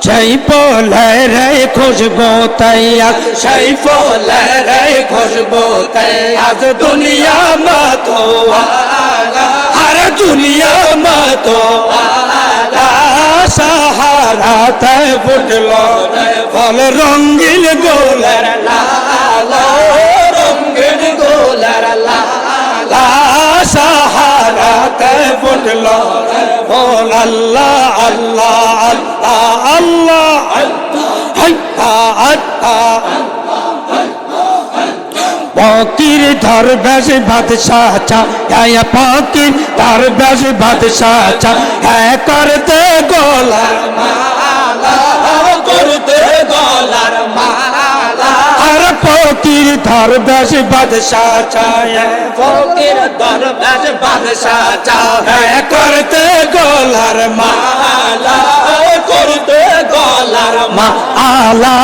সেই ফুলের খুশবু তৈয়ার সেই ফুলের খুশবু তৈয়ার দুনিয়া মাতোয়ালা আর দুনিয়া মাতোয়ালা সাহারাতে ফুটলো ফল রঙিন গোলার লাল রঙিন গোলার লাল সাহারাতে ফুটলো ফল আল্লাহ আল্লাহ আল্লাহ আল্লাহ ফকির দরবেশ বাদশাহ চা হ্যাঁ ফকির দরবেশ বাদশাহ চা হ্যাঁ করতে গোলার মালা করতে গোলার মালা আর ফকির দরবেশ বাদশাহ চা ফকির দরবেশ বাদশাহ চা হ্যাঁ করতে গোলার মালা করতে গোলার মালা